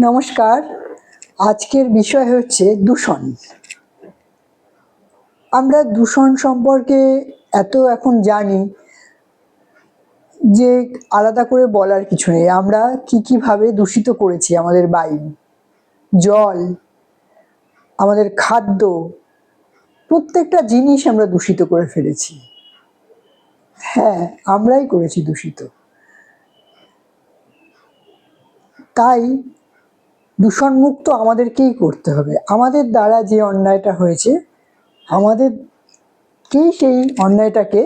নমস্কার। আজকের বিষয় হচ্ছে দূষণ। আমরা দূষণ সম্পর্কে এত এখন জানি যে আলাদা করে বলার কিছু নেই। আমরা কিভাবে দূষিত করেছি আমাদের বায়ু, জল, আমাদের খাদ্য, প্রত্যেকটা জিনিস আমরা দূষিত করে ফেলেছি। হ্যাঁ, আমরাই করেছি দূষিত। তাই দূষণমুক্ত আমাদেরকেই করতে হবে। আমাদের দ্বারা যে অন্যায়টা হয়েছে, আমাদেরকেই সেই অন্যায়টাকে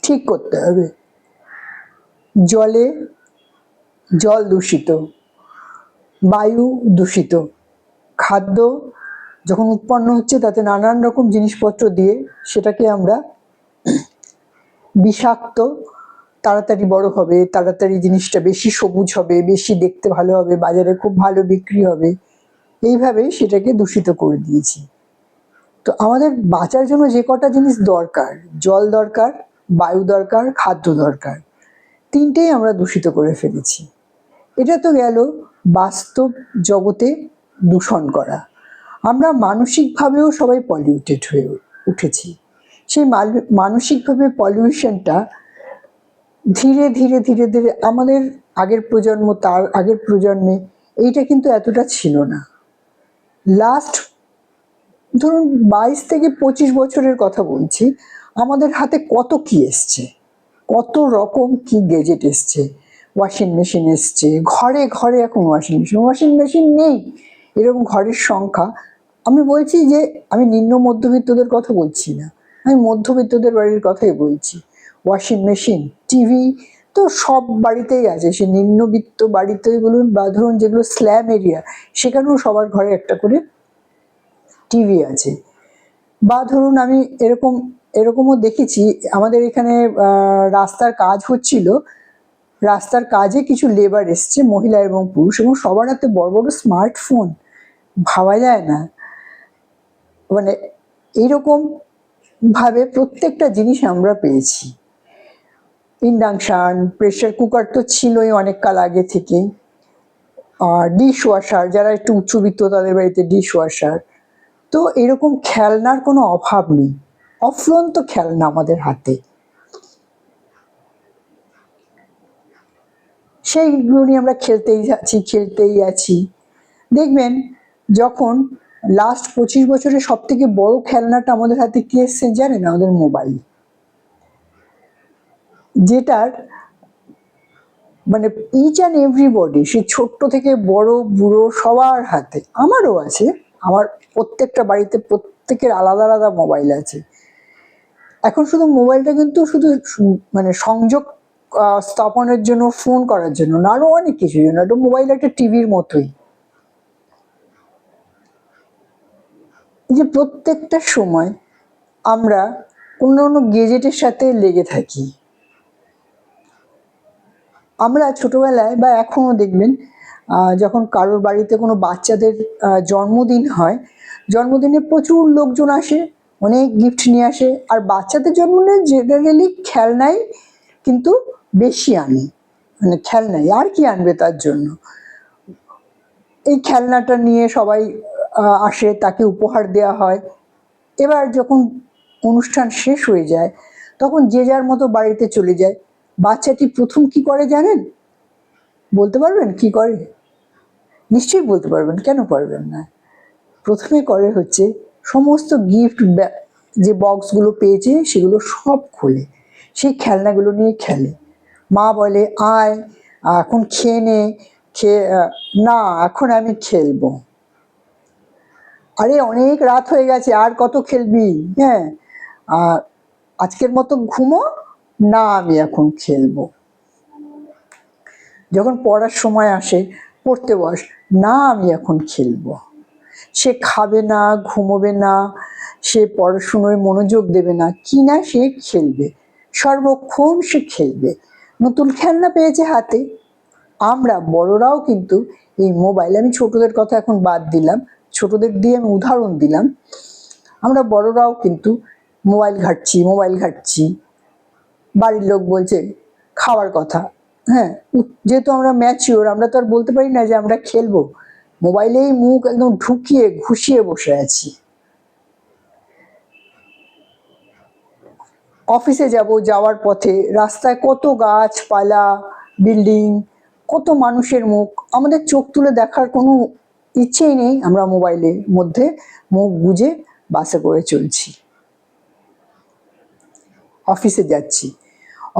ঠিক করতে হবে। জল দূষিত, বায়ু দূষিত, খাদ্য যখন উৎপন্ন হচ্ছে তাতে নানান রকম জিনিসপত্র দিয়ে সেটাকে আমরা বিষাক্ত, তাড়াতাড়ি বড় হবে, তাড়াতাড়ি জিনিসটা বেশি সবুজ হবে, বেশি দেখতে ভালো হবে, বাজারে খুব ভালো বিক্রি হবে, এইভাবেই সেটাকে দূষিত করে দিয়েছি। তো আমাদের বাঁচার জন্য যে কটা জিনিস দরকার, জল দরকার, বায়ু দরকার, খাদ্য দরকার, তিনটেই আমরা দূষিত করে ফেলেছি। এটা তো গেল বাস্তব জগতে দূষণ করা। আমরা মানসিকভাবেও সবাই পলিউটেড হয়ে উঠেছি। সেই মানসিকভাবে পলিউশনটা ধীরে ধীরে ধীরে ধীরে আমাদের আগের প্রজন্ম, তার আগের প্রজন্মে এইটা কিন্তু এতটা ছিল না। লাস্ট ধরুন 22 থেকে 25 বছরের কথা বলছি, আমাদের হাতে কত কি এসছে, কত রকম কি গ্যাজেট এসছে। ওয়াশিং মেশিন এসছে, ঘরে ঘরে এখন ওয়াশিং মেশিন নেই এরকম ঘরের সংখ্যা। আমি বলছি যে আমি নিম্ন মধ্যবিত্তদের কথা বলছি না, আমি মধ্যবিত্তদের বাড়ির কথাই বলছি। ওয়াশিং মেশিন, টিভি তো সব বাড়িতেই আছে, সে নিম্নবিত্ত বাড়িতেই বলুন বা ধরুন যেগুলো স্ল্যাম এরিয়া সেখানেও সবার ঘরে একটা করে টিভি আছে। বা ধরুন আমি এরকমও দেখেছি, আমাদের এখানে রাস্তার কাজ হচ্ছিল, রাস্তার কাজে কিছু লেবার এসছে, মহিলা এবং পুরুষ, এবং সবার হাতে বড় বড় স্মার্টফোন। ভাবা যায় না, মানে এইরকম ভাবে প্রত্যেকটা জিনিস আমরা পেয়েছি। ইন্ডাকশন, প্রেসার কুকার তো ছিলই অনেক কাল আগে থেকেই, আর ডিশ ওয়াশার, যারা একটু উচ্চবিত্ত তাদের বাড়িতে ডিশ ওয়াশার। তো এরকম খেলনার কোনো অভাব নেই, অফুরন্ত খেলনা আমাদের হাতে। সেইগুলো নিয়ে আমরা খেলতেই আছি। দেখবেন যখন লাস্ট 25 বছরে সব থেকে বড় খেলনাটা আমাদের হাতে কি এসছে জানেন? আমাদের মোবাইল। যেটার মানে ইচ অ্যান্ড এভরিবডি, সে ছোট্ট থেকে বড় বুড়ো সবার হাতে, আমারও আছে, আমার প্রত্যেকটা বাড়িতে প্রত্যেকের আলাদা আলাদা মোবাইল আছে। এখন শুধু মোবাইলটা কিন্তু শুধু মানে সংযোগ স্থাপনের জন্য, ফোন করার জন্য না, আরো অনেক কিছুর জন্য। একটা মোবাইল একটা টিভির মতোই। যে প্রত্যেকটা সময় আমরা অন্য গেজেটের সাথে লেগে থাকি। আমরা ছোটবেলায় বা এখনো দেখবেন, যখন কারোর বাড়িতে কোনো বাচ্চাদের জন্মদিন হয়, জন্মদিনে প্রচুর লোকজন আসে, অনেক গিফট নিয়ে আসে, আর বাচ্চাদের জন্মদিনে জেনারেলি খেলনাই কিন্তু বেশি আনে, মানে খেলনাই, আর কি আনবে তার জন্য। এই খেলনাটা নিয়ে সবাই আসে, তাকে উপহার দেওয়া হয়। এবার যখন অনুষ্ঠান শেষ হয়ে যায় তখন যে যার মতো বাড়িতে চলে যায়। বাচ্চাটি প্রথম কি করে জানেন? বলতে পারবেন কি করে? নিশ্চয়ই বলতে পারবেন, কেন পারবেন না? প্রথমে করে হচ্ছে সমস্ত গিফট যে বক্সগুলো পেয়েছে সেগুলো সব খোলে, সেই খেলনাগুলো নিয়ে খেলে। মা বলে আয় এখন খেয়ে নে, না এখন আমি খেলবো। আরে অনেক রাত হয়ে গেছে, আর কত খেলবি? হ্যাঁ, আজকের মতো ঘুমো, না আমি এখন খেলবো। যখন পড়ার সময় আসে, পড়তে বস, না আমি এখন খেলবো। সে খাবে না, ঘুমোবে না, সে পড়াশুনোয় মনোযোগ দেবে না, কি না সে খেলবে, সর্বক্ষণ সে খেলবে। নতুন খেলনা পেয়েছে হাতে। আমরা বড়রাও কিন্তু এই মোবাইল, আমি ছোটদের কথা এখন বাদ দিলাম, ছোটদের দিয়ে আমি উদাহরণ দিলাম, আমরা বড়রাও কিন্তু মোবাইল ঘাঁটছি। বাড়ির লোক বলছে খাওয়ার কথা, হ্যাঁ, যেহেতু আমরা ম্যাচিওর, আমরা তো আর বলতে পারি না যে আমরা খেলবো, মোবাইলেই মুখ একদম ঢুকিয়ে ঘুষিয়ে বসে আছি। অফিসে যাব, যাওয়ার পথে রাস্তায় কত গাছপালা, বিল্ডিং, কত মানুষের মুখ, আমাদের চোখ তুলে দেখার কোনো ইচ্ছেই নেই, আমরা মোবাইলের মধ্যে মুখ গুজে বাসে করে চলছি। অফিসে যাচ্ছি,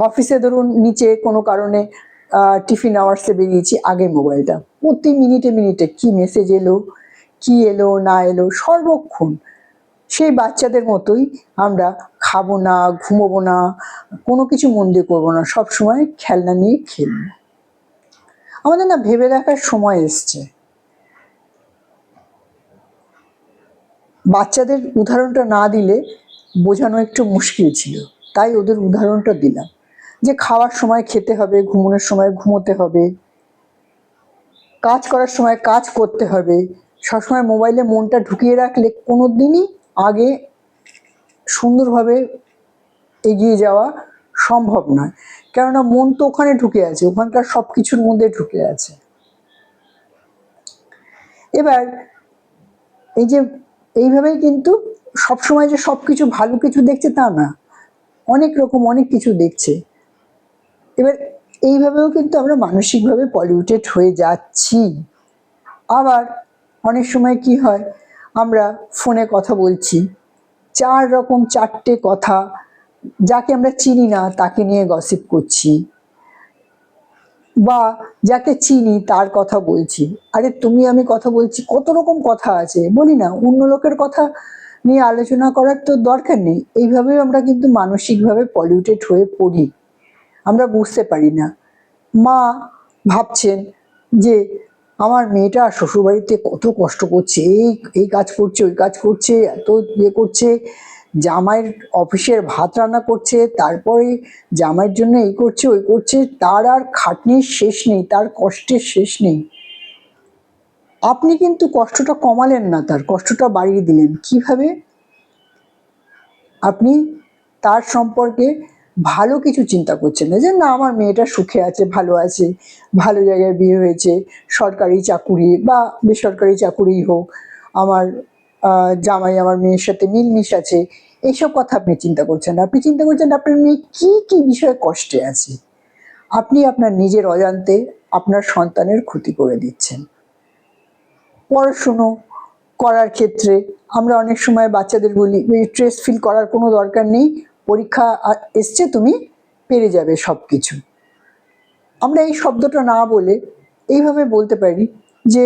অফিসে ধরুন নিচে কোনো কারণে টিফিন আওয়ার্সে বেরিয়েছি, আগে মোবাইলটা, প্রতি মিনিটে মিনিটে কি মেসেজ এলো, কি এলো না এলো, সর্বক্ষণ সেই বাচ্চাদের মতোই আমরা খাবো না, ঘুমোবো না, কোনো কিছু মন দিয়ে করবো না, সবসময় খেলনা নিয়ে খেলবো। আমাদের না ভেবে দেখার সময় এসছে। বাচ্চাদের উদাহরণটা না দিলে বোঝানো একটু মুশকিল ছিল, তাই ওদের উদাহরণটা দিলাম যে খাওয়ার সময় খেতে হবে, ঘুমানোর সময় ঘুমোতে হবে, কাজ করার সময় কাজ করতে হবে। সবসময় মোবাইলে মনটা ঢুকিয়ে রাখলে কোনো দিনই আগে সুন্দরভাবে এগিয়ে যাওয়া সম্ভব নয়, কেননা মন তো ওখানে ঢুকে আছে, ওখানকার সব কিছুর মধ্যে ঢুকে আছে। এবার এই যে এইভাবেই কিন্তু সবসময় যে সব কিছু ভালো কিছু দেখছে তা না, অনেক রকম অনেক কিছু দেখছে। এবার এইভাবেও কিন্তু আমরা মানসিকভাবে পলিউটেড হয়ে যাচ্ছি। আবার অনেক সময় কি হয়, আমরা ফোনে কথা বলছি, 4 রকম 4টে কথা, যাকে আমরা চিনি না তাকে নিয়ে গসিপ করছি, বা যাকে চিনি তার কথা বলছি। আরে তুমি আমি কথা বলছি, কত রকম কথা আছে, বলি না, অন্য লোকের কথা নিয়ে আলোচনা করার তো দরকার নেই। এইভাবেই আমরা কিন্তু মানসিকভাবে পলিউটেড হয়ে পড়ি, আমরা বুঝতে পারি না। মা ভাবছেন যে আমার মেয়েটা শ্বশুরবাড়িতে কত কষ্ট করছে, এই কাজ করছে, ওই কাজ করছে, এত ইয়ে করছে, জামাইয়ের অফিসের ভাত রান্না করছে, তারপরে জামাইয়ের জন্য এই করছে ওই করছে, তার আর খাটনির শেষ নেই, তার কষ্টের শেষ নেই। আপনি কিন্তু কষ্টটা কমালেন না, তার কষ্টটা বাড়িয়ে দিলেন। কিভাবে? আপনি তার সম্পর্কে ভালো কিছু চিন্তা করছেন না, যে না আমার মেয়েটা সুখে আছে, ভালো আছে, ভালো জায়গায় বিয়ে হয়েছে, সরকারি চাকুরি বা বেসরকারি চাকুরি হোক, আমার জামাই আমার মেয়ের সাথে মিলমিশ আছে, এইসব কথা আপনি চিন্তা করছেন না। আপনি চিন্তা করছেন আপনার মেয়ে কি কি বিষয়ে কষ্টে আছে। আপনি আপনার নিজের অজান্তে আপনার সন্তানের ক্ষতি করে দিচ্ছেন। পড়াশুনো করার ক্ষেত্রে আমরা অনেক সময় বাচ্চাদের বলি স্ট্রেস ফিল করার কোনো দরকার নেই, পরীক্ষা এসছে, তুমি পেরে যাবে সব কিছু। আমরা এই শব্দটা না বলে এইভাবে বলতে পারি যে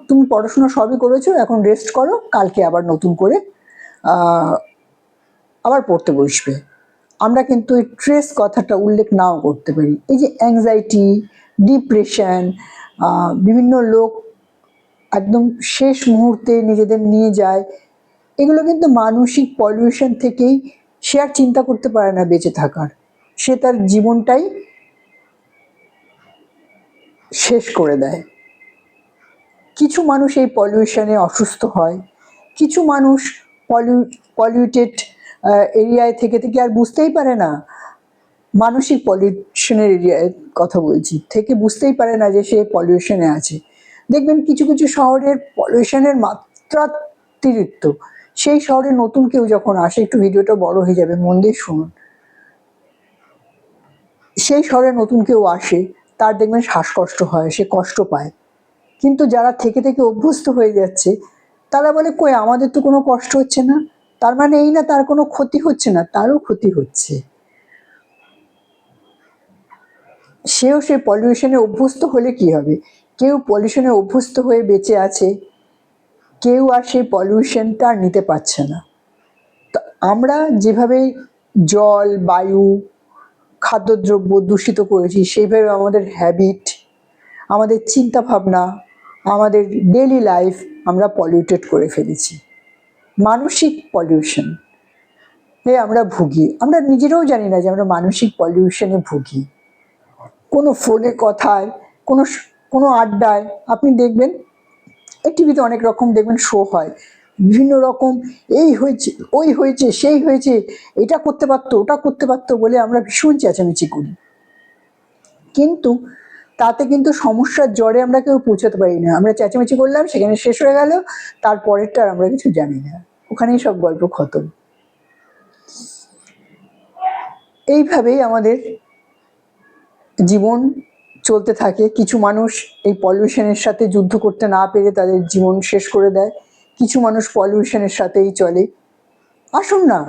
তুমি পড়াশোনা সবই করেছো, এখন রেস্ট করো, কালকে আবার নতুন করে আবার পড়তে বসবে। আমরা কিন্তু এই স্ট্রেস কথাটা উল্লেখ নাও করতে পারি। এই যে অ্যাংজাইটি, ডিপ্রেশন, বিভিন্ন লোক একদম শেষ মুহূর্তে নিজেদের নিয়ে যায়, এগুলো কিন্তু মানসিক পলিউশন থেকেই। সে আর চিন্তা করতে পারে না বেঁচে থাকার, সে তার জীবনটাই শেষ করে দেয়। কিছু মানুষ এই পলিউশনে অসুস্থ হয়, কিছু মানুষ পলিউটেড এরিয়ায় থেকে থেকে আর বুঝতেই পারে না, মানসিক পলিউশনের এরিয়ায় কথা বলছি, থেকে বুঝতেই পারে না যে সে পলিউশনে আছে। দেখবেন কিছু কিছু শহরের পলিউশনের মাত্রা অতিরিক্ত, সেই শহরে নতুন কেউ যখন আসে, একটু ভিডিওটা বড় হয়ে যাবে, মন দিয়ে শুনুন, সেই শহরে নতুন কেউ আসে, তার দেখবেন শ্বাসকষ্ট হয়, সে কষ্ট পায়। কিন্তু যারা থেকে থেকে অভ্যস্ত হয়ে যাচ্ছে, তারা বলে কই আমাদের তো কোনো কষ্ট হচ্ছে না, তার মানে এই না তার কোনো ক্ষতি হচ্ছে না, তারও ক্ষতি হচ্ছে। সেও সে পলিউশনে অভ্যস্ত হলে কি হবে? কেউ পলিউশনে অভ্যস্ত হয়ে বেঁচে আছে, কেউ আর সেই পলিউশনটা আর নিতে পারছে না। তো আমরা যেভাবে জল, বায়ু, খাদ্যদ্রব্য দূষিত করেছি, সেইভাবে আমাদের হ্যাবিট, আমাদের চিন্তা ভাবনা, আমাদের ডেইলি লাইফ আমরা পলিউটেড করে ফেলেছি। মানসিক পলিউশন আমরা ভুগি, আমরা নিজেরাও জানি না যে আমরা মানসিক পলিউশনে ভুগি। কোনো ফোনে কথায়, কোনো কোনো আড্ডায় আপনি দেখবেন, এই টিভিতে অনেক রকম দেখবেন শো হয়, বিভিন্ন রকম এই হয়েছে, ওই হয়েছে, সেই হয়েছে, এটা করতে পারতো, ওটা করতে পারতো বলে আমরা ভীষণ চেঁচামেচি করি। কিন্তু তাতে কিন্তু সমস্যার জড়ে আমরা কেউ পৌঁছাতে পারি না। আমরা চেঁচামেচি করলাম, সেখানে শেষ হয়ে গেল, তারপরেরটা আর আমরা কিছু জানি না, ওখানেই সব গল্প খতম। এইভাবেই আমাদের জীবন চলতে থাকে। কিছু মানুষ এই পলিউশনের সাথে যুদ্ধ করতে না পেরে তাদের জীবন শেষ করে দেয়, কিছু মানুষ পলিউশনের সাথেই চলে। আসুন না,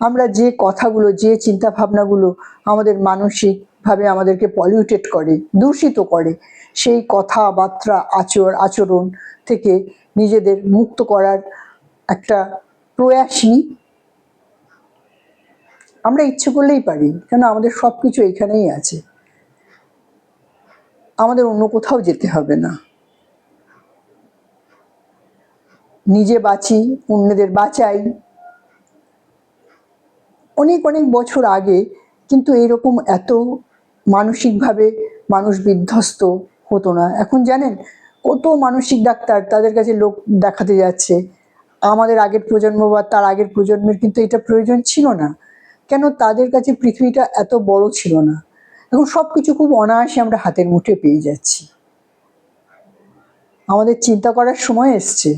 আমরা যে কথাগুলো, যে চিন্তা ভাবনাগুলো আমাদের মানসিকভাবে আমাদেরকে পলিউটেড করে, দূষিত করে, সেই কথাবার্তা আচরণ থেকে নিজেদের মুক্ত করার একটা প্রয়াস নিই। আমরা ইচ্ছে করলেই পারি, কেন আমাদের সব কিছু এখানেই আছে, আমাদের অন্য কোথাও যেতে হবে না। নিজে বাঁচি, অন্যদের বাঁচাই। অনেক অনেক বছর আগে কিন্তু এরকম এত মানসিকভাবে মানুষ বিধ্বস্ত হতো না। এখন জানেন কত মানসিক ডাক্তার, তাদের কাছে লোক দেখাতে যাচ্ছে। আমাদের আগের প্রজন্ম বা তার আগের প্রজন্মের কিন্তু এটা প্রয়োজন ছিল না, কেন তাদের কাছে পৃথিবীটা এত বড় ছিল না। এখন সব কিছু খুব অনায়াসে আমরা হাতের মুঠে পেয়ে যাচ্ছি। আমাদের চিন্তা করার সময় এসছে।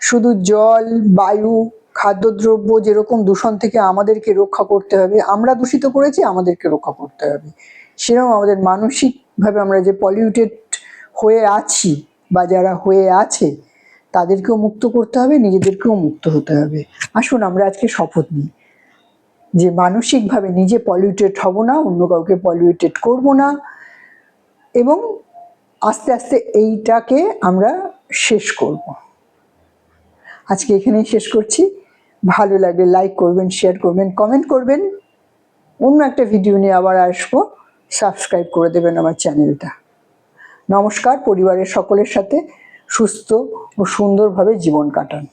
শুধু জল, বায়ু, খাদ্যদ্রব্য যেরকম দূষণ থেকে আমাদেরকে রক্ষা করতে হবে, আমরা দূষিত করেছি, আমাদেরকে রক্ষা করতে হবে, সেরকম আমাদের মানসিকভাবে আমরা যে পলিউটেড হয়ে আছি বা যারা হয়ে আছে তাদেরকেও মুক্ত করতে হবে, নিজেদেরকেও মুক্ত হতে হবে। আসুন আমরা আজকে শপথ নিই যে মানসিকভাবে নিজে পলিউটেড হব না, অন্য কাউকে পলিউটেড করব না, এবং আস্তে আস্তে এইটাকে আমরা শেষ করব। আজকে এখানেই শেষ করছি। ভালো লাগলে লাইক করবেন, শেয়ার করবেন, কমেন্ট করবেন। অন্য একটা ভিডিও নিয়ে আবার আসবো। সাবস্ক্রাইব করে দেবেন আমার চ্যানেলটা। নমস্কার। পরিবারের সকলের সাথে সুস্থ ও সুন্দরভাবে জীবন কাটান।